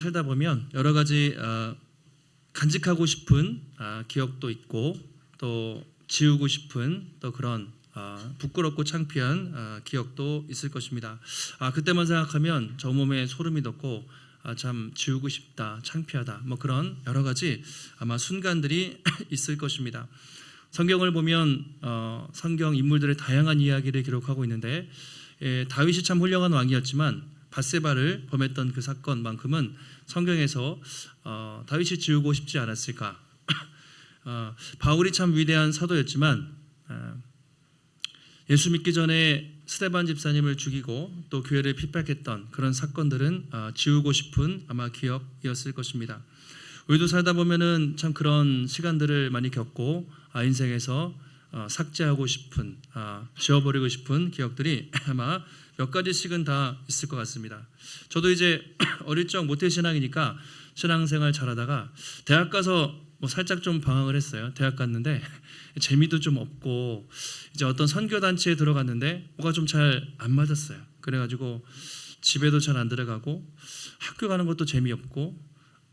살다 보면 여러 가지 간직하고 싶은 기억도 있고 또 지우고 싶은 또 그런 부끄럽고 창피한 기억도 있을 것입니다. 그때만 생각하면 저 몸에 소름이 돋고 참 지우고 싶다, 창피하다, 뭐 그런 여러 가지 아마 순간들이 있을 것입니다. 성경을 보면 성경 인물들의 다양한 이야기를 기록하고 있는데 다윗이 참 훌륭한 왕이었지만 밧세바를 범했던 그 사건만큼은 성경에서 다윗이 지우고 싶지 않았을까. 바울이 참 위대한 사도였지만 예수 믿기 전에 스데반 집사님을 죽이고 또 교회를 핍박했던 그런 사건들은 지우고 싶은 아마 기억이었을 것입니다. 우리도 살다 보면은 참 그런 시간들을 많이 겪고 인생에서 삭제하고 싶은 지워버리고 싶은 기억들이 아마 몇 가지씩은 다 있을 것 같습니다. 저도 이제 어릴 적 모태신앙이니까 신앙생활 잘하다가 대학 가서 뭐 살짝 좀 방황을 했어요. 대학 갔는데 재미도 좀 없고 이제 어떤 선교단체에 들어갔는데 뭐가 좀 잘 안 맞았어요. 그래가지고 집에도 잘 안 들어가고 학교 가는 것도 재미없고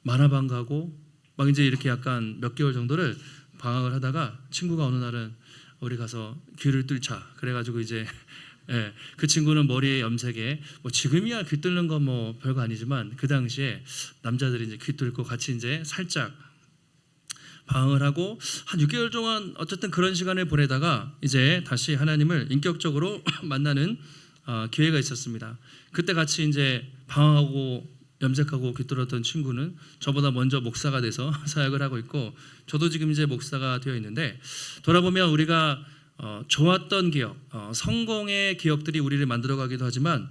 만화방 가고 막 이제 이렇게 약간 몇 개월 정도를 방황을 하다가 친구가 어느 날은 우리 가서 귀를 뚫자 그래가지고 이제 그 친구는 머리에 염색에 뭐 지금이야 귀 뚫는 거 뭐 별거 아니지만 그 당시에 남자들이 이제 귀 뚫고 같이 이제 살짝 방황을 하고 한 6개월 동안 어쨌든 그런 시간을 보내다가 이제 다시 하나님을 인격적으로 만나는 기회가 있었습니다. 그때 같이 이제 방황하고 염색하고 귀 뚫었던 친구는 저보다 먼저 목사가 돼서 사역을 하고 있고 저도 지금 이제 목사가 되어 있는데 돌아보면 우리가 좋았던 기억, 성공의 기억들이 우리를 만들어가기도 하지만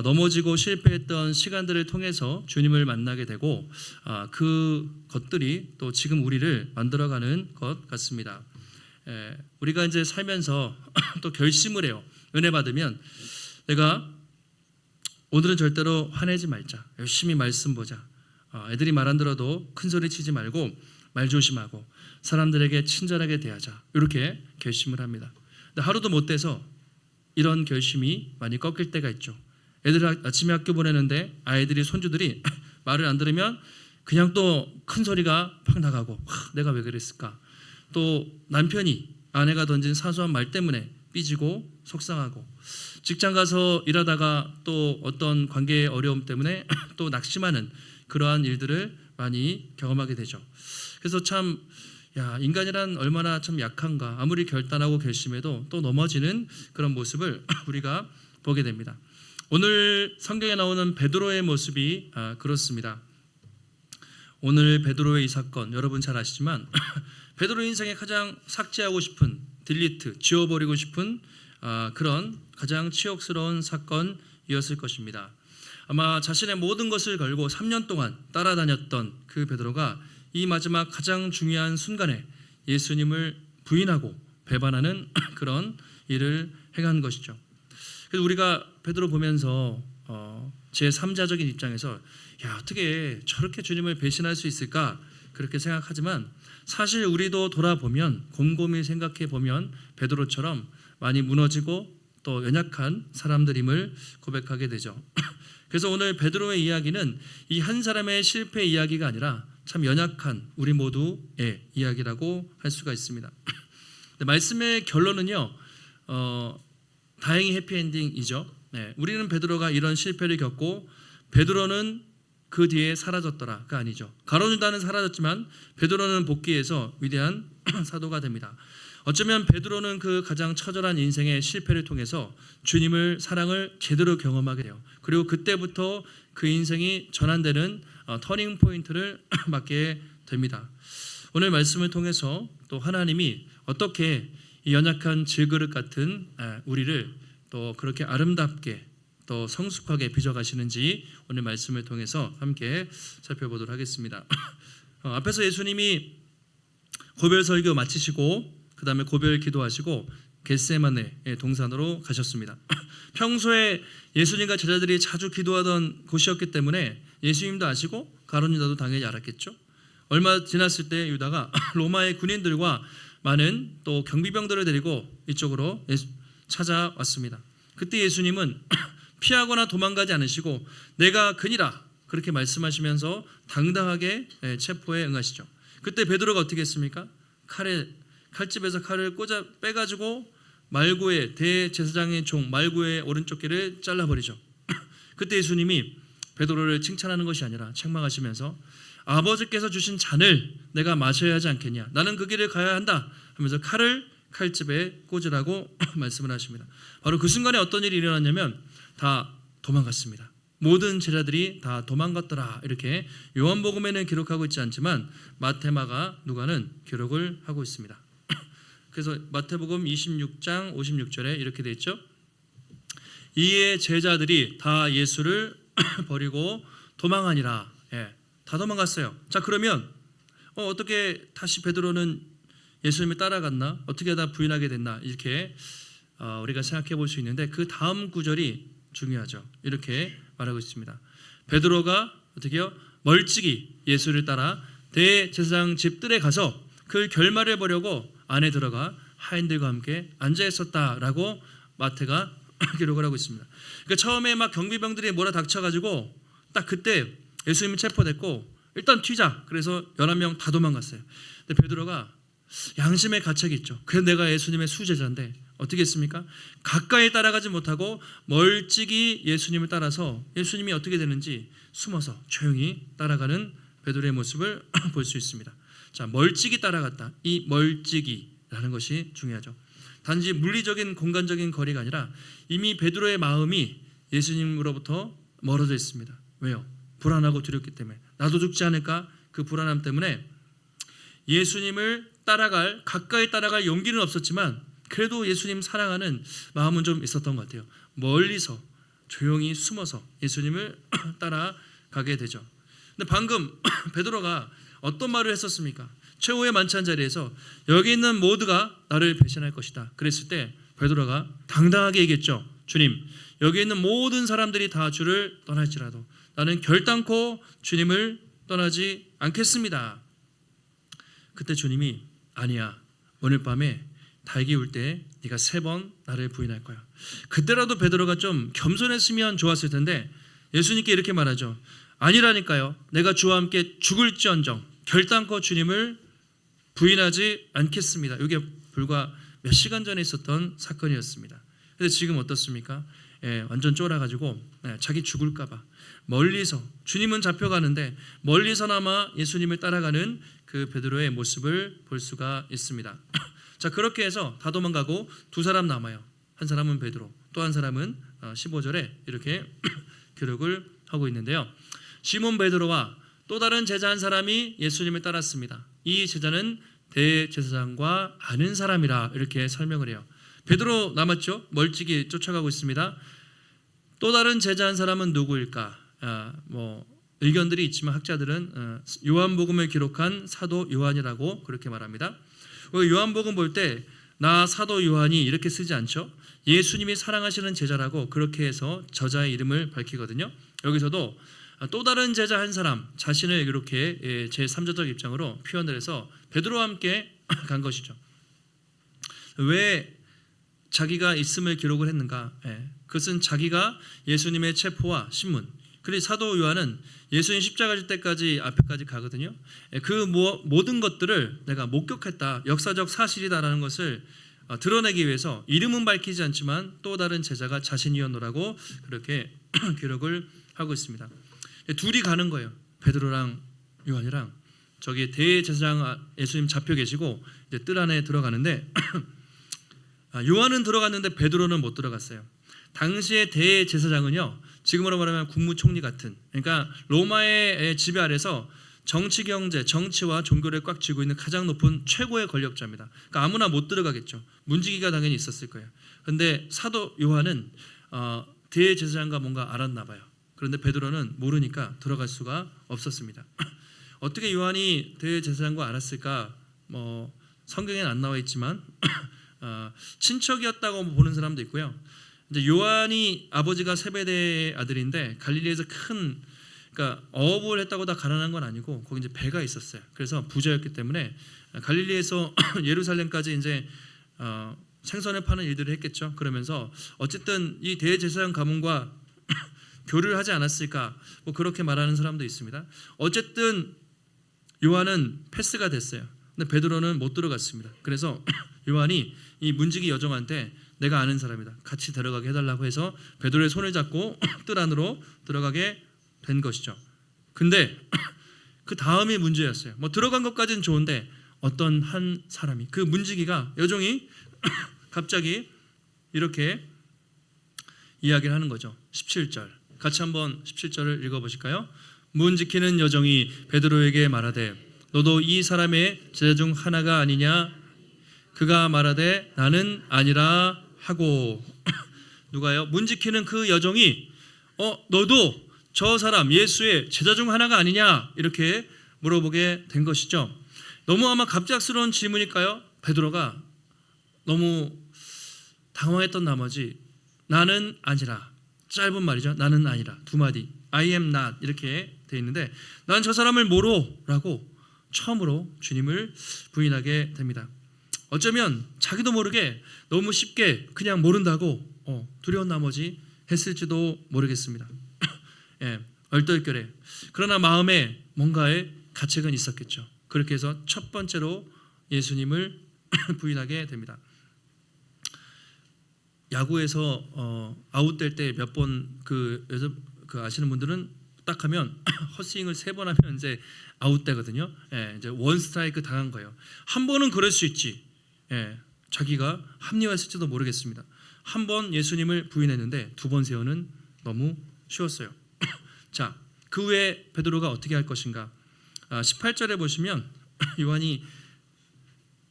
넘어지고 실패했던 시간들을 통해서 주님을 만나게 되고 그 것들이 또 지금 우리를 만들어가는 것 같습니다. 우리가 이제 살면서 또 결심을 해요. 은혜 받으면 내가 오늘은 절대로 화내지 말자. 열심히 말씀 보자. 애들이 말 안 들어도 큰 소리 치지 말고 말 조심하고 사람들에게 친절하게 대하자. 이렇게 결심을 합니다. 근데 하루도 못 돼서 이런 결심이 많이 꺾일 때가 있죠. 애들 아침에 학교 보내는데 아이들이 손주들이 말을 안 들으면 그냥 또 큰 소리가 팍 나가고 내가 왜 그랬을까. 또 남편이 아내가 던진 사소한 말 때문에 삐지고 속상하고 직장 가서 일하다가 또 어떤 관계의 어려움 때문에 또 낙심하는 그러한 일들을 많이 경험하게 되죠. 그래서 참 인간이란 얼마나 참 약한가. 아무리 결단하고 결심해도 또 넘어지는 그런 모습을 우리가 보게 됩니다. 오늘 성경에 나오는 베드로의 모습이 그렇습니다. 오늘 베드로의 이 사건 여러분 잘 아시지만 베드로 인생에 가장 삭제하고 싶은 딜리트, 지워버리고 싶은 그런 가장 치욕스러운 사건이었을 것입니다. 아마 자신의 모든 것을 걸고 3년 동안 따라다녔던 그 베드로가 이 마지막 가장 중요한 순간에 예수님을 부인하고 배반하는 그런 일을 행한 것이죠. 그래서 우리가 베드로 보면서 제3자적인 입장에서 어떻게 저렇게 주님을 배신할 수 있을까 그렇게 생각하지만 사실 우리도 돌아보면 곰곰이 생각해 보면 베드로처럼 많이 무너지고 또 연약한 사람들임을 고백하게 되죠. 그래서 오늘 베드로의 이야기는 이 한 사람의 실패 이야기가 아니라 참 연약한 우리 모두의 이야기라고 할 수가 있습니다. 말씀의 결론은요, 다행히 해피엔딩이죠. 우리는 베드로가 이런 실패를 겪고 베드로는 그 뒤에 사라졌더라가 아니죠. 가룟 유다는 사라졌지만 베드로는 복귀해서 위대한 사도가 됩니다. 어쩌면 베드로는 그 가장 처절한 인생의 실패를 통해서 주님을 사랑을 제대로 경험하게 돼요. 그리고 그때부터 그 인생이 전환되는 터닝 포인트를 맞게 됩니다. 오늘 말씀을 통해서 또 하나님이 어떻게 이 연약한 질그릇 같은 우리를 또 그렇게 아름답게 또 성숙하게 빚어가시는지 오늘 말씀을 통해서 함께 살펴보도록 하겠습니다. 앞에서 예수님이 고별 설교 마치시고 그 다음에 고별 기도하시고 겟세마네 동산으로 가셨습니다. 평소에 예수님과 제자들이 자주 기도하던 곳이었기 때문에 예수님도 아시고 가룟 유다도 당연히 알았겠죠. 얼마 지났을 때 유다가 로마의 군인들과 많은 또 경비병들을 데리고 이쪽으로 찾아왔습니다. 그때 예수님은 피하거나 도망가지 않으시고 내가 그니라 그렇게 말씀하시면서 당당하게 체포에 응하시죠. 그때 베드로가 어떻게 했습니까? 칼집에서 칼을 꽂아 빼가지고 말구의 대제사장의 종 말구의 오른쪽 귀를 잘라버리죠. 그때 예수님이 베드로를 칭찬하는 것이 아니라 책망하시면서 아버지께서 주신 잔을 내가 마셔야 하지 않겠냐, 나는 그 길을 가야 한다 하면서 칼을 칼집에 꽂으라고 말씀을 하십니다. 바로 그 순간에 어떤 일이 일어났냐면 다 도망갔습니다. 모든 제자들이 다 도망갔더라, 이렇게 요한복음에는 기록하고 있지 않지만 마태, 마가, 누가는 기록을 하고 있습니다. 그래서 마태복음 26장 56절에 이렇게 되어 있죠. 이에 제자들이 다 예수를 버리고 도망하니라. 다 도망갔어요. 자, 그러면 어떻게 다시 베드로는 예수님을 따라갔나? 어떻게 다 부인하게 됐나? 이렇게 우리가 생각해 볼 수 있는데 그 다음 구절이 중요하죠. 이렇게 말하고 있습니다. 베드로가 어떻게요? 멀찍이 예수를 따라 대제사장 집 뜰에 가서 그 결말을 보려고 안에 들어가 하인들과 함께 앉아 있었다라고 마태가 기록을 하고 있습니다. 그러니까 처음에 막 경비병들이 몰아닥쳐가지고 딱 그때 예수님이 체포됐고 일단 튀자. 그래서 11명 다 도망갔어요. 근데 베드로가 양심의 가책이 있죠. 그래서 내가 예수님의 수제자인데 어떻게 했습니까? 가까이 따라가지 못하고 멀찍이 예수님을 따라서 예수님이 어떻게 되는지 숨어서 조용히 따라가는 베드로의 모습을 볼 수 있습니다. 자, 멀찍이 따라갔다. 이 멀찍이라는 것이 중요하죠. 단지 물리적인 공간적인 거리가 아니라 이미 베드로의 마음이 예수님으로부터 멀어져 있습니다. 왜요? 불안하고 두렵기 때문에. 나도 죽지 않을까? 그 불안함 때문에 예수님을 가까이 따라갈 용기는 없었지만 그래도 예수님 사랑하는 마음은 좀 있었던 것 같아요. 멀리서 조용히 숨어서 예수님을 따라가게 되죠. 근데 방금 베드로가 어떤 말을 했었습니까? 최후의 만찬 자리에서 여기 있는 모두가 나를 배신할 것이다. 그랬을 때 베드로가 당당하게 얘기했죠. 주님, 여기 있는 모든 사람들이 다 주를 떠날지라도 나는 결단코 주님을 떠나지 않겠습니다. 그때 주님이 아니야, 오늘 밤에 닭이 울 때 네가 3번 나를 부인할 거야. 그때라도 베드로가 좀 겸손했으면 좋았을 텐데 예수님께 이렇게 말하죠. 아니라니까요. 내가 주와 함께 죽을지언정 결단코 주님을 부인하지 않겠습니다. 이게 불과 몇 시간 전에 있었던 사건이었습니다. 근데 지금 어떻습니까? 완전 쫄아가지고 자기 죽을까 봐 멀리서, 주님은 잡혀가는데 멀리서나마 예수님을 따라가는 그 베드로의 모습을 볼 수가 있습니다. 자, 그렇게 해서 다 도망가고 2사람 남아요. 한 사람은 베드로, 또 한 사람은 15절에 이렇게 기록을 하고 있는데요. 시몬 베드로와 또 다른 제자 한 사람이 예수님을 따랐습니다. 이 제자는 대제사장과 아는 사람이라 이렇게 설명을 해요. 베드로 남았죠. 멀찍이 쫓아가고 있습니다. 또 다른 제자 한 사람은 누구일까? 의견들이 있지만 학자들은 요한복음을 기록한 사도 요한이라고 그렇게 말합니다. 요한복음 볼 때 나 사도 요한이 이렇게 쓰지 않죠. 예수님이 사랑하시는 제자라고 그렇게 해서 저자의 이름을 밝히거든요. 여기서도 또 다른 제자 한 사람 자신을 이렇게 제3자적 입장으로 표현을 해서 베드로와 함께 간 것이죠. 왜 자기가 있음을 기록을 했는가? 그것은 자기가 예수님의 체포와 신문, 그리고 사도 요한은 예수님 십자가 질 때까지 앞에까지 가거든요. 그 모든 것들을 내가 목격했다, 역사적 사실이다라는 것을 드러내기 위해서 이름은 밝히지 않지만 또 다른 제자가 자신이었노라고 그렇게 기록을 하고 있습니다. 둘이 가는 거예요. 베드로랑 요한이랑 저기 대제사장 예수님 잡혀 계시고 이제 뜰 안에 들어가는데 요한은 들어갔는데 베드로는 못 들어갔어요. 당시의 대제사장은요, 지금으로 말하면 국무총리 같은, 그러니까 로마의 지배 아래서 정치, 경제, 정치와 종교를 꽉 쥐고 있는 가장 높은 최고의 권력자입니다. 그러니까 아무나 못 들어가겠죠. 문지기가 당연히 있었을 거예요. 그런데 사도 요한은 대제사장과 뭔가 알았나 봐요. 그런데 베드로는 모르니까 들어갈 수가 없었습니다. 어떻게 요한이 대제사장과 알았을까? 성경에는 안 나와 있지만 친척이었다고 보는 사람도 있고요. 이제 요한이 아버지가 세베대의 아들인데 갈릴리에서 그러니까 어업을 했다고 다 가난한 건 아니고 거기 이제 배가 있었어요. 그래서 부자였기 때문에 갈릴리에서 예루살렘까지 이제 생선을 파는 일들을 했겠죠. 그러면서 어쨌든 이 대제사장 가문과 교류를 하지 않았을까? 뭐 그렇게 말하는 사람도 있습니다. 어쨌든 요한은 패스가 됐어요. 근데 베드로는 못 들어갔습니다. 그래서 요한이 이 문지기 여종한테 내가 아는 사람이다, 같이 데려가게 해달라고 해서 베드로의 손을 잡고 뜰 안으로 들어가게 된 것이죠. 근데 그 다음이 문제였어요. 뭐 들어간 것까지는 좋은데 어떤 한 사람이, 그 문지기가, 여종이 갑자기 이렇게 이야기를 하는 거죠. 17절 같이 한번 17절을 읽어보실까요? 문 지키는 여종이 베드로에게 말하되 너도 이 사람의 제자 중 하나가 아니냐? 그가 말하되 나는 아니라 하고 누가요? 문 지키는 그 여종이 너도 저 사람 예수의 제자 중 하나가 아니냐? 이렇게 물어보게 된 것이죠. 너무 아마 갑작스러운 질문일까요? 베드로가 너무 당황했던 나머지 나는 아니라, 짧은 말이죠. 나는 아니라, 두 마디, I am not 이렇게 돼 있는데 난 저 사람을 모르라고 처음으로 주님을 부인하게 됩니다. 어쩌면 자기도 모르게 너무 쉽게 그냥 모른다고 두려운 나머지 했을지도 모르겠습니다. 예, 얼떨결에. 그러나 마음에 뭔가의 가책은 있었겠죠. 그렇게 해서 첫 번째로 예수님을 부인하게 됩니다. 야구에서 아웃될 때 몇 번 그 아시는 분들은 딱 하면 헛스윙을 3번 하면 이제 아웃되거든요. 예, 이제 원 스트라이크 당한 거예요. 한 번은 그럴 수 있지. 예, 자기가 합리화했을지도 모르겠습니다. 한 번 예수님을 부인했는데 두 번 세우는 너무 쉬웠어요. 자, 그 후에 베드로가 어떻게 할 것인가? 18절에 보시면 요한이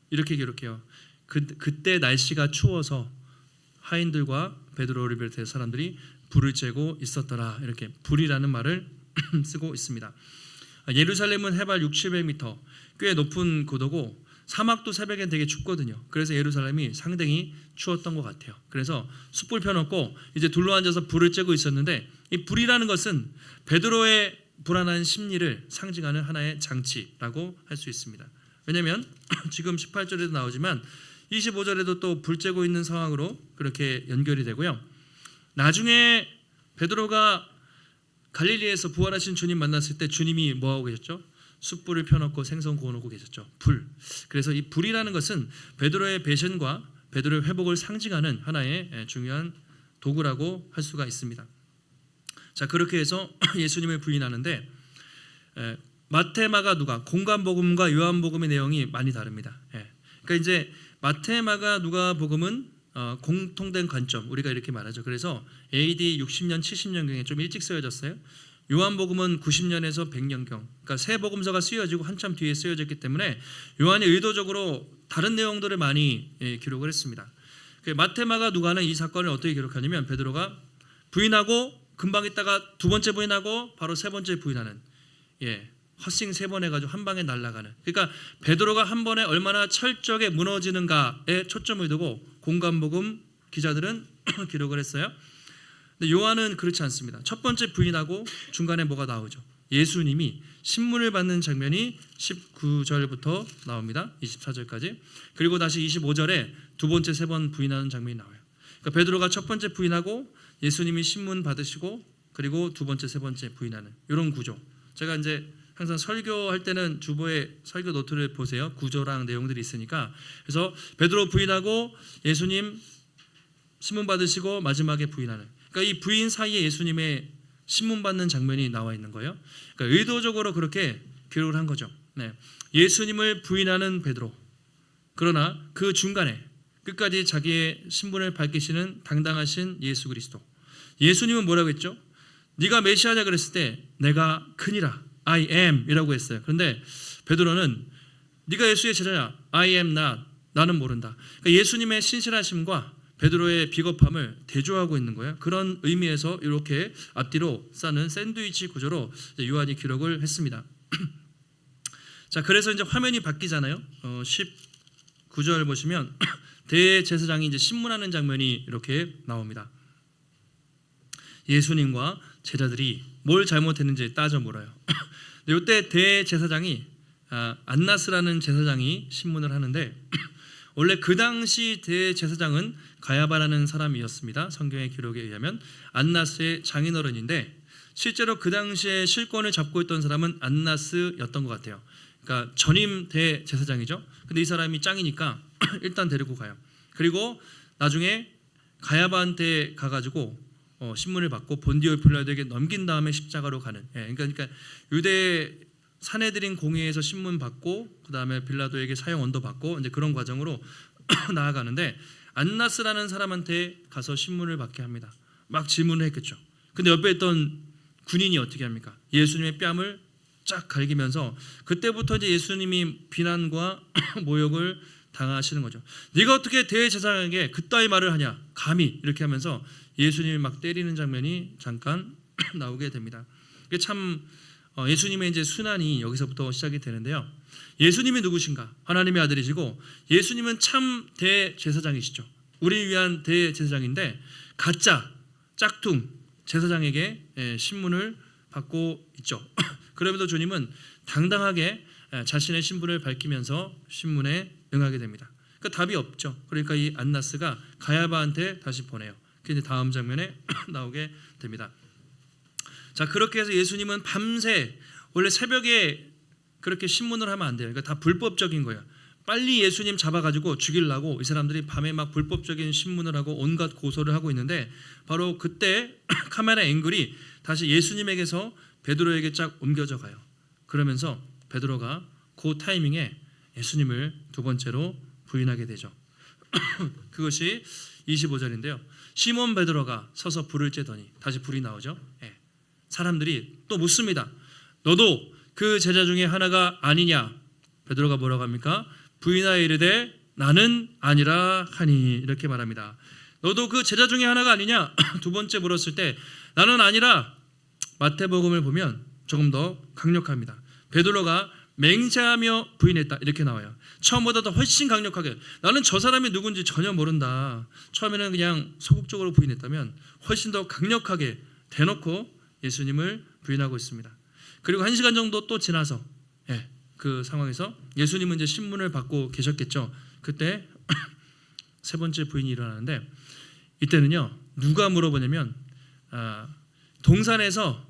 이렇게 기록해요. 그때 날씨가 추워서 하인들과 베드로를 비롯해 사람들이 불을 쬐고 있었더라. 이렇게 불이라는 말을 쓰고 있습니다. 예루살렘은 해발 600~700m, 꽤 높은 고도고 사막도 새벽엔 되게 춥거든요. 그래서 예루살렘이 상당히 추웠던 것 같아요. 그래서 숯불 펴놓고 이제 둘러앉아서 불을 쬐고 있었는데, 이 불이라는 것은 베드로의 불안한 심리를 상징하는 하나의 장치라고 할 수 있습니다. 왜냐하면 지금 18절에도 나오지만 25절에도 또 불 쬐고 있는 상황으로 그렇게 연결이 되고요. 나중에 베드로가 갈릴리에서 부활하신 주님 만났을 때 주님이 뭐하고 계셨죠? 숯불을 펴놓고 생선 구워놓고 계셨죠. 불. 그래서 이 불이라는 것은 베드로의 배신과 베드로의 회복을 상징하는 하나의 중요한 도구라고 할 수가 있습니다. 자, 그렇게 해서 예수님을 부인하는데 마태, 마가, 누가, 공관복음과 요한복음의 내용이 많이 다릅니다. 그러니까 이제 마태, 마가, 누가 복음은 공통된 관점, 우리가 이렇게 말하죠. 그래서 AD 60년, 70년경에 좀 일찍 쓰여졌어요. 요한복음은 90년에서 100년경, 그러니까 새 복음서가 쓰여지고 한참 뒤에 쓰여졌기 때문에 요한이 의도적으로 다른 내용들을 많이 기록을 했습니다. 마태, 마가, 누가는 이 사건을 어떻게 기록하냐면 베드로가 부인하고 금방 있다가 두 번째 부인하고 바로 세 번째 부인하는, 헛스윙 3번 해가지고 한 방에 날아가는. 그러니까 베드로가 한 번에 얼마나 철저하게 무너지는가에 초점을 두고 공관복음 기자들은 기록을 했어요. 근데 요한은 그렇지 않습니다. 첫 번째 부인하고 중간에 뭐가 나오죠? 예수님이 신문을 받는 장면이 19절부터 나옵니다. 24절까지. 그리고 다시 25절에 두 번째 3번 부인하는 장면이 나와요. 그러니까 베드로가 첫 번째 부인하고 예수님이 신문 받으시고 그리고 두 번째, 세 번째 부인하는 이런 구조. 제가 이제 항상 설교할 때는 주보에 설교 노트를 보세요. 구조랑 내용들이 있으니까. 그래서 베드로 부인하고 예수님 신문 받으시고 마지막에 부인하는. 그러니까 이 부인 사이에 예수님의 신문 받는 장면이 나와 있는 거예요. 그러니까 의도적으로 그렇게 기록을 한 거죠. 예수님을 부인하는 베드로. 그러나 그 중간에 끝까지 자기의 신분을 밝히시는 당당하신 예수 그리스도. 예수님은 뭐라고 했죠? 네가 메시아냐 그랬을 때 내가 크니라, I am 이라고 했어요. 그런데 베드로는 네가 예수의 제자냐, I am not, 나는 모른다. 그러니까 예수님의 신실하심과 베드로의 비겁함을 대조하고 있는 거예요. 그런 의미에서 이렇게 앞뒤로 싸는 샌드위치 구조로 요한이 기록을 했습니다. 자, 그래서 이제 화면이 바뀌잖아요. 19절 보시면 대제사장이 이제 신문하는 장면이 이렇게 나옵니다. 예수님과 제자들이 뭘 잘못했는지 따져 물어요. 이때 대제사장이 안나스라는 제사장이 신문을 하는데 원래 그 당시 대제사장은 가야바라는 사람이었습니다. 성경의 기록에 의하면 안나스의 장인어른인데 실제로 그 당시에 실권을 잡고 있던 사람은 안나스였던 것 같아요. 그러니까 전임 대제사장이죠. 근데 이 사람이 짱이니까 일단 데리고 가요. 그리고 나중에 가야바한테 가가지고 신문을 받고 본디오 빌라도에게 넘긴 다음에 십자가로 가는. 그러니까 유대 사내들인 공회에서 신문 받고 그 다음에 빌라도에게 사형 언도 받고 이제 그런 과정으로 나아가는데 안나스라는 사람한테 가서 신문을 받게 합니다. 막 질문을 했겠죠. 근데 옆에 있던 군인이 어떻게 합니까? 예수님의 뺨을 쫙 갈기면서 그때부터 이제 예수님이 비난과 모욕을 당하시는 거죠. 네가 어떻게 대제사장에게 그따위 말을 하냐? 감히 이렇게 하면서 예수님을 막 때리는 장면이 잠깐 나오게 됩니다. 이게 참 예수님의 이제 순환이 여기서부터 시작이 되는데요. 예수님이 누구신가? 하나님의 아들이시고 예수님은 참 대제사장이시죠. 우리 위한 대제사장인데 가짜 짝퉁 제사장에게 신문을 받고 있죠. 그럼에도 주님은 당당하게 자신의 신분을 밝히면서 신문에 응하게 됩니다. 그러니까 답이 없죠. 그러니까 이 안나스가 가야바한테 다시 보내요. 그게 다음 장면에 나오게 됩니다. 자, 그렇게 해서 예수님은 밤새 원래 새벽에 그렇게 신문을 하면 안 돼요. 그러니까 다 불법적인 거예요. 빨리 예수님 잡아가지고 죽이려고 이 사람들이 밤에 막 불법적인 신문을 하고 온갖 고소를 하고 있는데 바로 그때 카메라 앵글이 다시 예수님에게서 베드로에게 쫙 옮겨져 가요. 그러면서 베드로가 그 타이밍에 예수님을 두 번째로 부인하게 되죠. 그것이 25절인데요. 시몬 베드로가 서서 불을 쬐더니 다시 불이 나오죠. 사람들이 또 묻습니다. 너도 그 제자 중에 하나가 아니냐? 베드로가 뭐라고 합니까? 부인하여 이르되 나는 아니라 하니 이렇게 말합니다. 너도 그 제자 중에 하나가 아니냐? 두 번째 물었을 때 나는 아니라. 마태복음을 보면 조금 더 강력합니다. 베드로가 맹세하며 부인했다 이렇게 나와요. 처음보다 더 훨씬 강력하게 나는 저 사람이 누군지 전혀 모른다. 처음에는 그냥 소극적으로 부인했다면 훨씬 더 강력하게 대놓고 예수님을 부인하고 있습니다. 그리고 1시간 정도 또 지나서 그 상황에서 예수님은 이제 신문을 받고 계셨겠죠. 그때 세 번째 부인이 일어나는데 이때는요 누가 물어보냐면 동산에서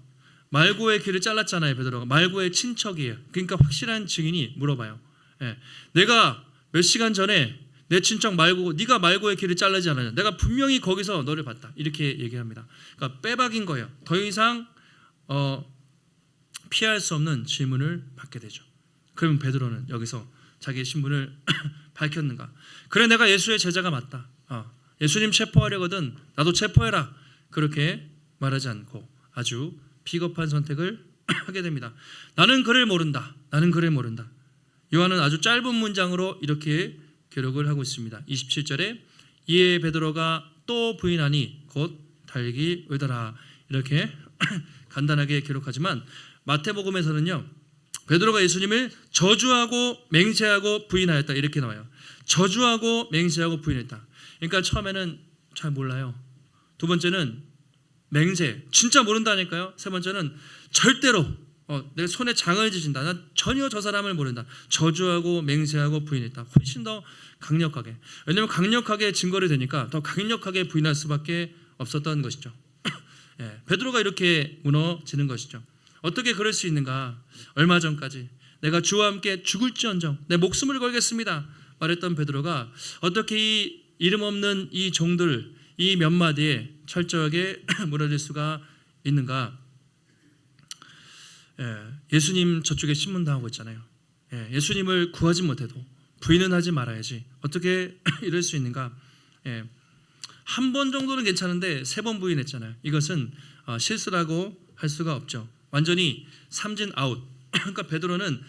말고의 귀를 잘랐잖아요. 베드로가 말고의 친척이에요. 그러니까 확실한 증인이 물어봐요. 내가 몇 시간 전에 내 친척 말고 네가 말고의 귀를 자르지 않았냐? 내가 분명히 거기서 너를 봤다. 이렇게 얘기합니다. 그러니까 빼박인 거예요. 더 이상 피할 수 없는 질문을 받게 되죠. 그러면 베드로는 여기서 자기의 신분을 밝혔는가? 그래 내가 예수의 제자가 맞다. 예수님 체포하려거든 나도 체포해라. 그렇게 말하지 않고 아주 비겁한 선택을 하게 됩니다. 나는 그를 모른다. 나는 그를 모른다. 요한은 아주 짧은 문장으로 이렇게 기록을 하고 있습니다. 27절에 이에 베드로가 또 부인하니 곧 달기 의더라. 이렇게 간단하게 기록하지만 마태복음에서는요 베드로가 예수님을 저주하고 맹세하고 부인하였다 이렇게 나와요. 저주하고 맹세하고 부인했다. 그러니까 처음에는 잘 몰라요. 두 번째는 맹세 진짜 모른다니까요. 세 번째는 절대로 내 손에 장을 지진다. 난 전혀 저 사람을 모른다. 저주하고 맹세하고 부인했다. 훨씬 더 강력하게. 왜냐하면 강력하게 증거를 대니까 더 강력하게 부인할 수밖에 없었던 것이죠. 베드로가 이렇게 무너지는 것이죠. 어떻게 그럴 수 있는가? 얼마 전까지 내가 주와 함께 죽을지언정 내 목숨을 걸겠습니다 말했던 베드로가 어떻게 이 이름 없는 이 종들 이 몇 마디에 철저하게 무너질 수가 있는가? 예수님 저쪽에 신문당하고 있잖아요. 예수님을 구하지 못해도 부인은 하지 말아야지. 어떻게 이럴 수 있는가? 한 번 정도는 괜찮은데 3번 부인했잖아요. 이것은 실수라고 할 수가 없죠. 완전히 삼진 아웃. 그러니까 베드로는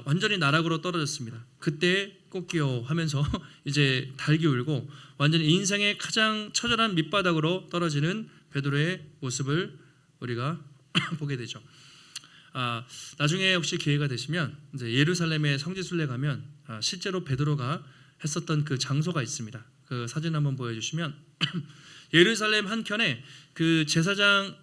완전히 나락으로 떨어졌습니다. 그때 꽃기요 하면서 이제 달기 울고 완전히 인생의 가장 처절한 밑바닥으로 떨어지는 베드로의 모습을 우리가 보게 되죠. 나중에 혹시 기회가 되시면 이제 예루살렘의 성지순례 가면 실제로 베드로가 했었던 그 장소가 있습니다. 그 사진 한번 보여주시면 예루살렘 한켠에 그 제사장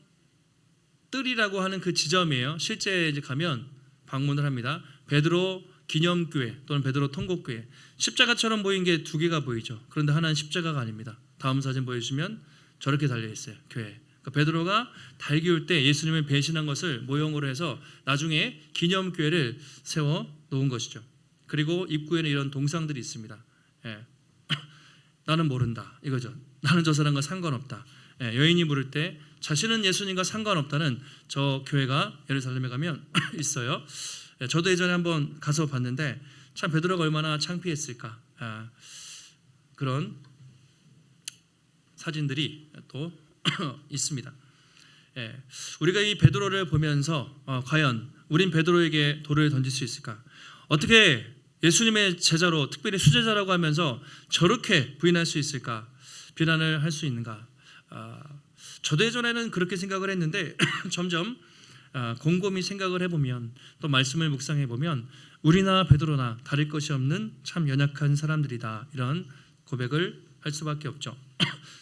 뜰이라고 하는 그 지점이에요. 실제 이제 가면 방문을 합니다. 베드로 기념교회 또는 베드로 통곡교회, 십자가처럼 보인 게 두 개가 보이죠. 그런데 하나는 십자가가 아닙니다. 다음 사진 보여주시면 저렇게 달려 있어요. 교회. 그러니까 베드로가 달기울 때 예수님을 배신한 것을 모형으로 해서 나중에 기념교회를 세워 놓은 것이죠. 그리고 입구에는 이런 동상들이 있습니다. 예. 나는 모른다 이거죠. 나는 저 사람과 상관없다. 예. 여인이 물을 때 자신은 예수님과 상관없다는 저 교회가 예루살렘에 가면 있어요. 예. 저도 예전에 한번 가서 봤는데 참 베드로가 얼마나 창피했을까. 그런 사진들이 또 있습니다. 예. 우리가 이 베드로를 보면서 과연 우린 베드로에게 돌을 던질 수 있을까? 어떻게 예수님의 제자로 특별히 수제자라고 하면서 저렇게 부인할 수 있을까? 비난을 할 수 있는가? 저도 예전에는 그렇게 생각을 했는데 점점 곰곰이 생각을 해보면 또 말씀을 묵상해보면 우리나 베드로나 다를 것이 없는 참 연약한 사람들이다, 이런 고백을 할 수밖에 없죠.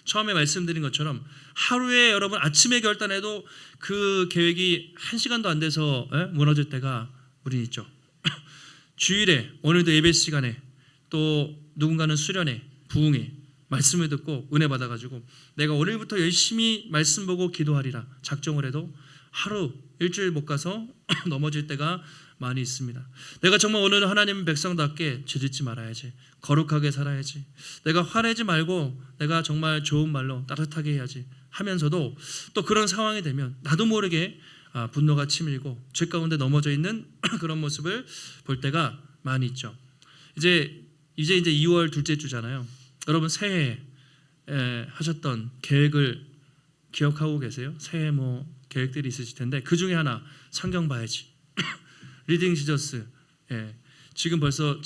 처음에 말씀드린 것처럼 하루에 여러분 아침에 결단해도 그 계획이 1시간도 안 돼서 무너질 때가 우린 있죠. 주일에 오늘도 예배 시간에 또 누군가는 수련회, 부흥회 말씀을 듣고 은혜 받아가지고 내가 오늘부터 열심히 말씀 보고 기도하리라 작정을 해도 하루 일주일 못 가서 넘어질 때가 많이 있습니다. 내가 정말 오늘 하나님 백성답게 죄짓지 말아야지, 거룩하게 살아야지, 내가 화내지 말고 내가 정말 좋은 말로 따뜻하게 해야지 하면서도 또 그런 상황이 되면 나도 모르게 분노가 치밀고 죄 가운데 넘어져 있는 그런 모습을 볼 때가 많이 있죠. 이제 2월 둘째 주잖아요. 여러분 새해에 하셨던 계획을 기억하고 계세요? 새해 계획들이 있으실 텐데 그 중에 하나 성경 봐야지. 리딩 지저스. 지금 벌써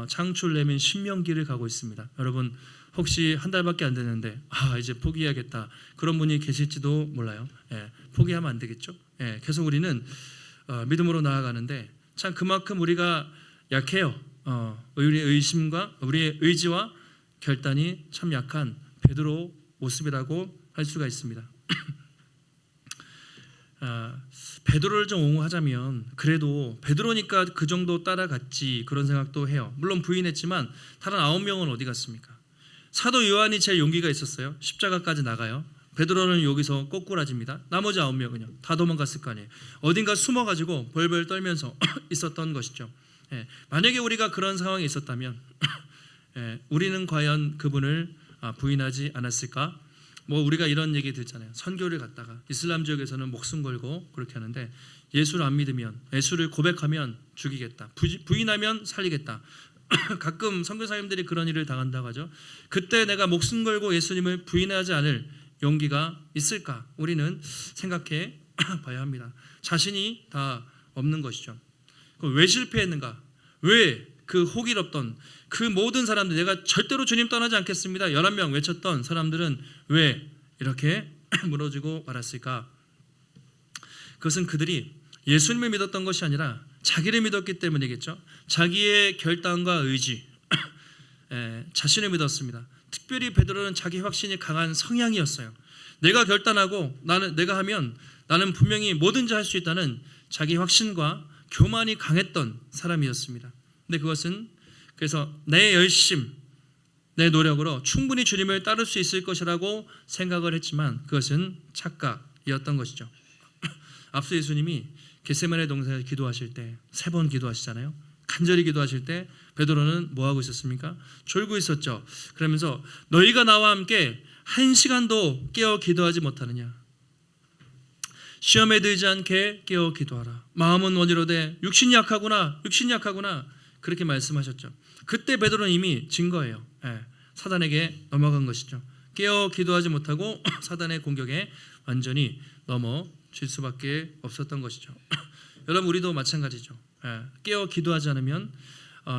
창출 내민 신명기를 가고 있습니다. 여러분 혹시 한 달밖에 안 됐는데 이제 포기해야겠다 그런 분이 계실지도 몰라요. 포기하면 안 되겠죠. 계속 우리는 믿음으로 나아가는데 참 그만큼 우리가 약해요. 우리의 의심과 우리의 의지와 결단이 참 약한 베드로 모습이라고 할 수가 있습니다. 베드로를 좀 옹호하자면 그래도 베드로니까 그 정도 따라갔지 그런 생각도 해요. 물론 부인했지만 다른 9명은 어디 갔습니까? 사도 요한이 제일 용기가 있었어요. 십자가까지 나가요. 베드로는 여기서 꼬꾸라집니다. 나머지 9명은요 다 도망갔을 거 아니에요. 어딘가 숨어가지고 벌벌 떨면서 있었던 것이죠. 만약에 우리가 그런 상황에 있었다면 우리는 과연 그분을 부인하지 않았을까? 우리가 이런 얘기 듣잖아요. 선교를 갔다가 이슬람 지역에서는 목숨 걸고 그렇게 하는데 예수를 안 믿으면, 예수를 고백하면 죽이겠다, 부인하면 살리겠다. 가끔 선교사님들이 그런 일을 당한다고 하죠. 그때 내가 목숨 걸고 예수님을 부인하지 않을 용기가 있을까? 우리는 생각해 봐야 합니다. 자신이 다 없는 것이죠. 왜 실패했는가? 왜 그 호기롭던 그 모든 사람들, 내가 절대로 주님 떠나지 않겠습니다 11명 외쳤던 사람들은 왜 이렇게 무너지고 말았을까? 그것은 그들이 예수님을 믿었던 것이 아니라 자기를 믿었기 때문이겠죠. 자기의 결단과 의지, 자신을 믿었습니다. 특별히 베드로는 자기 확신이 강한 성향이었어요. 내가 결단하고 내가 하면 나는 분명히 뭐든지 할 수 있다는 자기 확신과 교만이 강했던 사람이었습니다. 근데 그것은 그래서 내 열심, 내 노력으로 충분히 주님을 따를 수 있을 것이라고 생각을 했지만 그것은 착각이었던 것이죠. 앞서 예수님이 겟세마네 동산에서 기도하실 때 3번 기도하시잖아요. 간절히 기도하실 때 베드로는 뭐 하고 있었습니까? 졸고 있었죠. 그러면서 너희가 나와 함께 1시간도 깨어 기도하지 못하느냐? 시험에 들지 않게 깨어 기도하라. 마음은 원이로되 육신이 약하구나, 육신이 약하구나. 그렇게 말씀하셨죠. 그때 베드로는 이미 진 거예요. 사단에게 넘어간 것이죠. 깨어 기도하지 못하고 사단의 공격에 완전히 넘어질 수밖에 없었던 것이죠. 여러분 우리도 마찬가지죠. 깨어 기도하지 않으면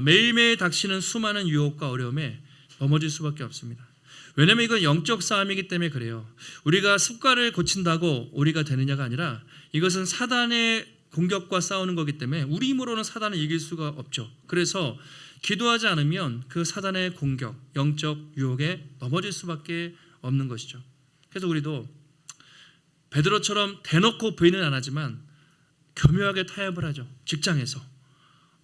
매일매일 닥치는 수많은 유혹과 어려움에 넘어질 수밖에 없습니다. 왜냐하면 이건 영적 싸움이기 때문에 그래요. 우리가 습관을 고친다고 우리가 되느냐가 아니라 이것은 사단의 공격과 싸우는 거기 때문에 우리 힘으로는 사단을 이길 수가 없죠. 그래서 기도하지 않으면 그 사단의 공격, 영적 유혹에 넘어질 수밖에 없는 것이죠. 그래서 우리도 베드로처럼 대놓고 부인은 안 하지만 교묘하게 타협을 하죠. 직장에서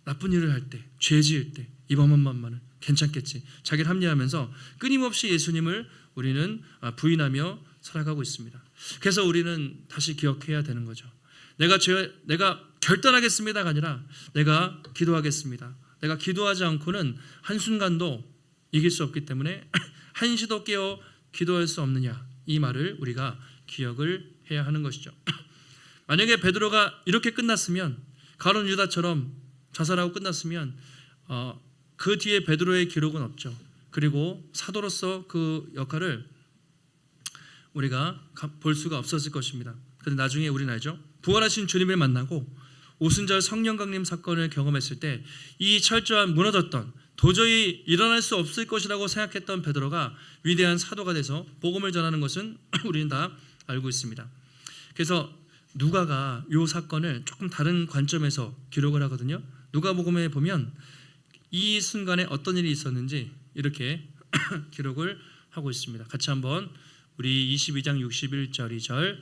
나쁜 일을 할 때, 죄 지을 때 이번 번만은 괜찮겠지. 자기를 합리화하면서 끊임없이 예수님을 우리는 부인하며 살아가고 있습니다. 그래서 우리는 다시 기억해야 되는 거죠. 내가 결단하겠습니다가 아니라 내가 기도하겠습니다. 내가 기도하지 않고는 한순간도 이길 수 없기 때문에 한시도 깨어 기도할 수 없느냐, 이 말을 우리가 기억을 해야 하는 것이죠. 만약에 베드로가 이렇게 끝났으면, 가룟 유다처럼 자살하고 끝났으면 그 뒤에 베드로의 기록은 없죠. 그리고 사도로서 그 역할을 우리가 볼 수가 없었을 것입니다. 그런데 나중에 우리는 알죠. 부활하신 주님을 만나고 오순절 성령 강림 사건을 경험했을 때 이 철저한 무너졌던, 도저히 일어날 수 없을 것이라고 생각했던 베드로가 위대한 사도가 돼서 복음을 전하는 것은 우리는 다 알고 있습니다. 그래서 누가가 이 사건을 조금 다른 관점에서 기록을 하거든요. 누가복음에 보면 이 순간에 어떤 일이 있었는지 이렇게 기록을 하고 있습니다. 같이 한번 우리 22장 61절 2절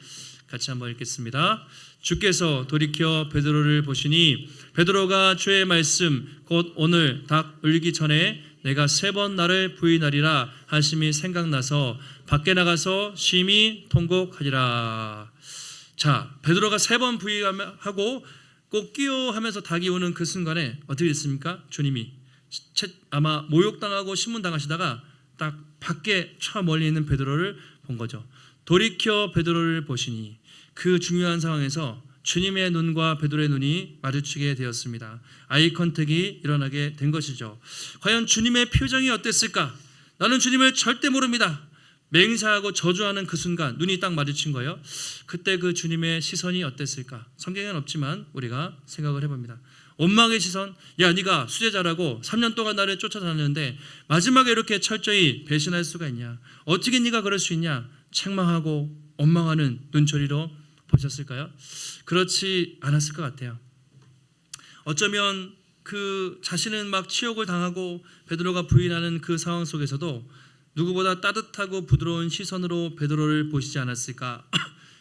같이 한번 읽겠습니다. 주께서 돌이켜 베드로를 보시니 베드로가 주의 말씀 곧 오늘 닭 울기 전에 내가 3번 나를 부인하리라 하심이 생각나서 밖에 나가서 심히 통곡하리라. 자, 베드로가 3번 부인하고 꼭 끼요 하면서 닭이 오는 그 순간에 어떻게 됐습니까? 주님이 아마 모욕당하고 신문당하시다가 딱 밖에 저 멀리 있는 베드로를 본 거죠. 돌이켜 베드로를 보시니, 그 중요한 상황에서 주님의 눈과 베드로의 눈이 마주치게 되었습니다. 아이 컨택이 일어나게 된 것이죠. 과연 주님의 표정이 어땠을까? 나는 주님을 절대 모릅니다. 맹세하고 저주하는 그 순간 눈이 딱 마주친 거예요. 그때 그 주님의 시선이 어땠을까? 성경에는 없지만 우리가 생각을 해봅니다. 원망의 시선, 야 네가 수제자라고 3년 동안 나를 쫓아다녔는데 마지막에 이렇게 철저히 배신할 수가 있냐? 어떻게 네가 그럴 수 있냐? 책망하고 원망하는 눈초리로 보셨을까요? 그렇지 않았을 것 같아요. 어쩌면 그 자신은 막 치욕을 당하고 베드로가 부인하는 그 상황 속에서도 누구보다 따뜻하고 부드러운 시선으로 베드로를 보시지 않았을까?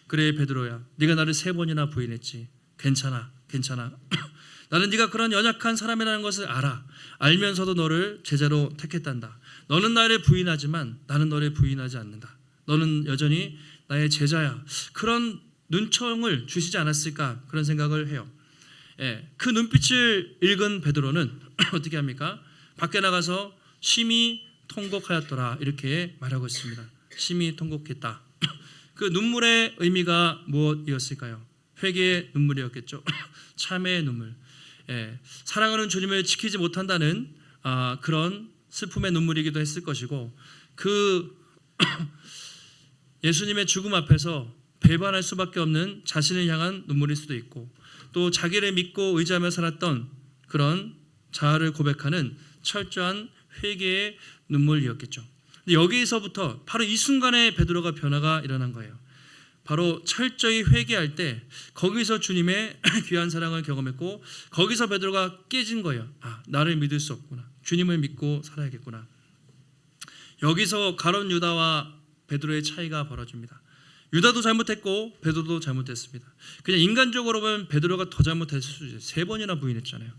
그래 베드로야, 네가 나를 3번이나 부인했지. 괜찮아. 나는 네가 그런 연약한 사람이라는 것을 알면서도 너를 제자로 택했단다. 너는 나를 부인하지만 나는 너를 부인하지 않는다. 너는 여전히 나의 제자야. 그런 눈총을 주시지 않았을까, 그런 생각을 해요. 그 눈빛을 읽은 베드로는 어떻게 합니까? 밖에 나가서 심히 통곡하였더라, 이렇게 말하고 있습니다. 심히 통곡했다. 그 눈물의 의미가 무엇이었을까요? 회개의 눈물이었겠죠. 참회의 눈물. 사랑하는 주님을 지키지 못한다는 그런 슬픔의 눈물이기도 했을 것이고, 그 예수님의 죽음 앞에서 배반할 수밖에 없는 자신을 향한 눈물일 수도 있고, 또 자기를 믿고 의지하며 살았던 그런 자아를 고백하는 철저한 회개의 눈물이었겠죠. 근데 여기서부터 바로 이 순간에 베드로가 변화가 일어난 거예요. 바로 철저히 회개할 때 거기서 주님의 귀한 사랑을 경험했고, 거기서 베드로가 깨진 거예요. 나를 믿을 수 없구나. 주님을 믿고 살아야겠구나. 여기서 가룟 유다와 베드로의 차이가 벌어집니다. 유다도 잘못했고 베드로도 잘못했습니다. 그냥 인간적으로 보면 베드로가 더 잘못했을 수 있어요. 3번이나 부인했잖아요.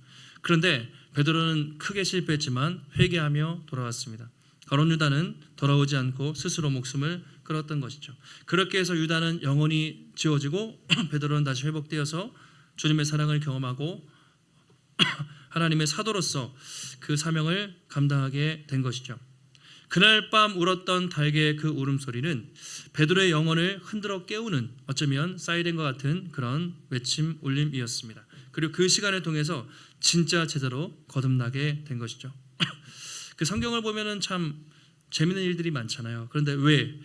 그런데 베드로는 크게 실패했지만 회개하며 돌아왔습니다. 가룟 유다는 돌아오지 않고 스스로 목숨을 끊었던 것이죠. 그렇게 해서 유다는 영원히 지워지고 베드로는 다시 회복되어서 주님의 사랑을 경험하고 하나님의 사도로서 그 사명을 감당하게 된 것이죠. 그날 밤 울었던 닭의 그 울음소리는 베드로의 영혼을 흔들어 깨우는, 어쩌면 사이렌과 같은 그런 외침 울림이었습니다. 그리고 그 시간을 통해서 진짜 제자로 거듭나게 된 것이죠. 그 성경을 보면은 참 재미있는 일들이 많잖아요. 그런데 왜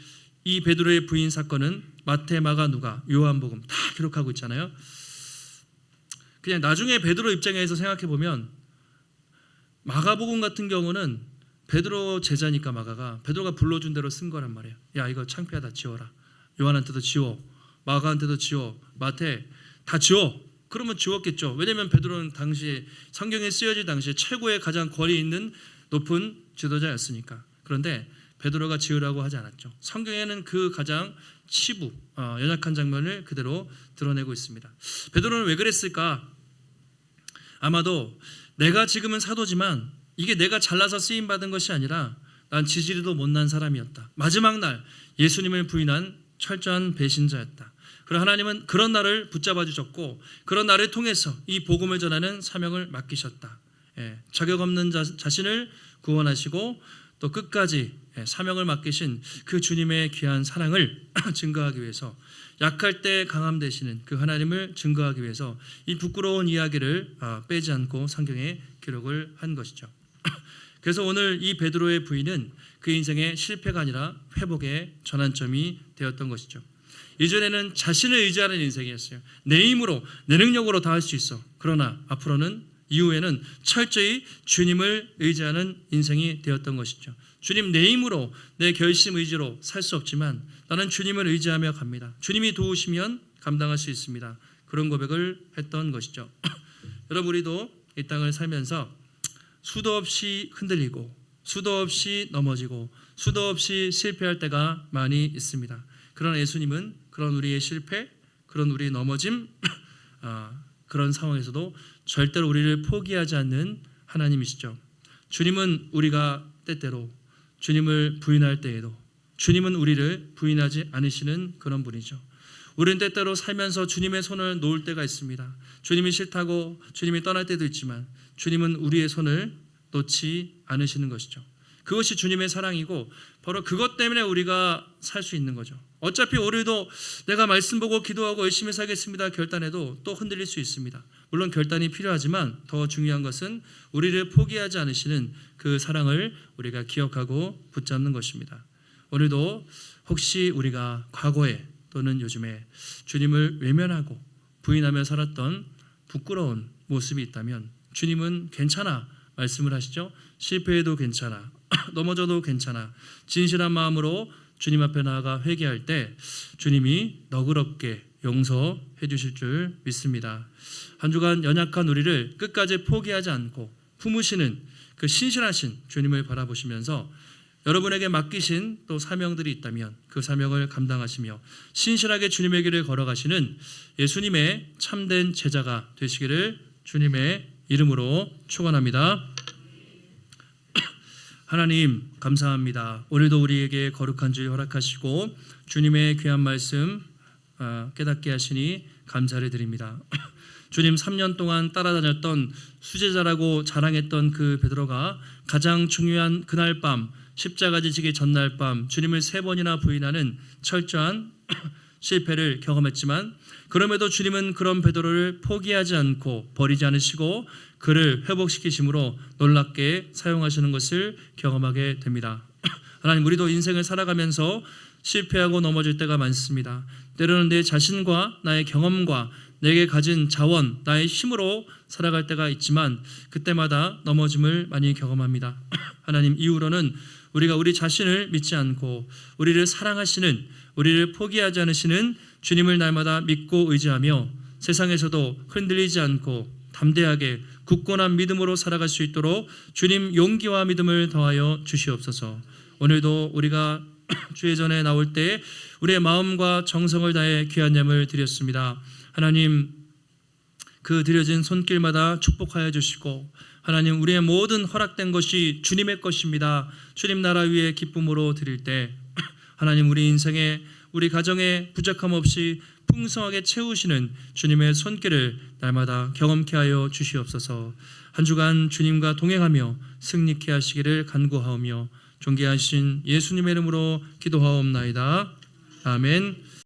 이 베드로의 부인 사건은 마태, 마가, 누가, 요한복음 다 기록하고 있잖아요. 그냥 나중에 베드로 입장에서 생각해 보면 마가복음 같은 경우는 베드로 제자니까 마가가 베드로가 불러준 대로 쓴 거란 말이에요. 야 이거 창피하다, 지워라. 요한한테도 지워, 마가한테도 지워, 마태 다 지워. 그러면 지웠겠죠. 왜냐하면 베드로는 당시 성경에 쓰여질 당시에 최고의 가장 권위 있는 높은 지도자였으니까. 그런데 베드로가 지으라고 하지 않았죠. 성경에는 그 가장 치부, 연약한 장면을 그대로 드러내고 있습니다. 베드로는 왜 그랬을까? 아마도 내가 지금은 사도지만 이게 내가 잘나서 쓰임 받은 것이 아니라 난 지지리도 못난 사람이었다. 마지막 날 예수님을 부인한 철저한 배신자였다. 그러나 하나님은 그런 나를 붙잡아 주셨고 그런 나를 통해서 이 복음을 전하는 사명을 맡기셨다. 자격 없는 자신을 구원하시고 또 끝까지 사명을 맡기신 그 주님의 귀한 사랑을 증거하기 위해서, 약할 때 강함 되시는 그 하나님을 증거하기 위해서 이 부끄러운 이야기를 빼지 않고 성경에 기록을 한 것이죠. 그래서 오늘 이 베드로의 부인은 그 인생의 실패가 아니라 회복의 전환점이 되었던 것이죠. 이전에는 자신을 의지하는 인생이었어요. 내 힘으로, 내 능력으로 다 할 수 있어. 그러나 이후에는 철저히 주님을 의지하는 인생이 되었던 것이죠. 주님, 내 힘으로, 내 결심 의지로 살 수 없지만 나는 주님을 의지하며 갑니다. 주님이 도우시면 감당할 수 있습니다. 그런 고백을 했던 것이죠. 여러분, 우리도 이 땅을 살면서 수도 없이 흔들리고 수도 없이 넘어지고 수도 없이 실패할 때가 많이 있습니다. 그러나 예수님은 그런 우리의 실패, 그런 우리의 넘어짐, 그런 상황에서도 절대로 우리를 포기하지 않는 하나님이시죠. 주님은 우리가 때때로 주님을 부인할 때에도 주님은 우리를 부인하지 않으시는 그런 분이죠. 우리는 때때로 살면서 주님의 손을 놓을 때가 있습니다. 주님이 싫다고 주님이 떠날 때도 있지만 주님은 우리의 손을 놓지 않으시는 것이죠. 그것이 주님의 사랑이고 바로 그것 때문에 우리가 살 수 있는 거죠. 어차피 오늘도 내가 말씀 보고 기도하고 열심히 살겠습니다 결단해도 또 흔들릴 수 있습니다. 물론 결단이 필요하지만 더 중요한 것은 우리를 포기하지 않으시는 그 사랑을 우리가 기억하고 붙잡는 것입니다. 오늘도 혹시 우리가 과거에 또는 요즘에 주님을 외면하고 부인하며 살았던 부끄러운 모습이 있다면 주님은 괜찮아 말씀을 하시죠. 실패해도 괜찮아, 넘어져도 괜찮아, 진실한 마음으로 주님 앞에 나아가 회개할 때 주님이 너그럽게 용서해 주실 줄 믿습니다. 한 주간 연약한 우리를 끝까지 포기하지 않고 품으시는 그 신실하신 주님을 바라보시면서 여러분에게 맡기신 또 사명들이 있다면 그 사명을 감당하시며 신실하게 주님의 길을 걸어가시는 예수님의 참된 제자가 되시기를 주님의 이름으로 축원합니다. 하나님 감사합니다. 오늘도 우리에게 거룩한 주일 허락하시고 주님의 귀한 말씀 깨닫게 하시니 감사를 드립니다. 주님 3년 동안 따라다녔던 수제자라고 자랑했던 그 베드로가 가장 중요한 그날 밤 십자가 지시기 전날 밤 주님을 3번이나 부인하는 철저한 실패를 경험했지만 그럼에도 주님은 그런 베드로를 포기하지 않고 버리지 않으시고 그를 회복시키심으로 놀랍게 사용하시는 것을 경험하게 됩니다. 하나님, 우리도 인생을 살아가면서 실패하고 넘어질 때가 많습니다. 때로는 내 자신과 나의 경험과 내게 가진 자원, 나의 힘으로 살아갈 때가 있지만 그때마다 넘어짐을 많이 경험합니다. 하나님, 이후로는 우리가 우리 자신을 믿지 않고 우리를 사랑하시는, 우리를 포기하지 않으시는 주님을 날마다 믿고 의지하며 세상에서도 흔들리지 않고 담대하게 굳건한 믿음으로 살아갈 수 있도록 주님 용기와 믿음을 더하여 주시옵소서. 오늘도 우리가 주의 전에 나올 때 우리의 마음과 정성을 다해 귀한 예물 드렸습니다. 하나님, 그 드려진 손길마다 축복하여 주시고 하나님, 우리의 모든 허락된 것이 주님의 것입니다. 주님 나라 위에 기쁨으로 드릴 때 하나님, 우리 인생에 우리 가정에 부족함 없이 풍성하게 채우시는 주님의 손길을 날마다 경험케 하여 주시옵소서. 한 주간 주님과 동행하며 승리케 하시기를 간구하오며 존귀하신 예수님의 이름으로 기도하옵나이다. 아멘.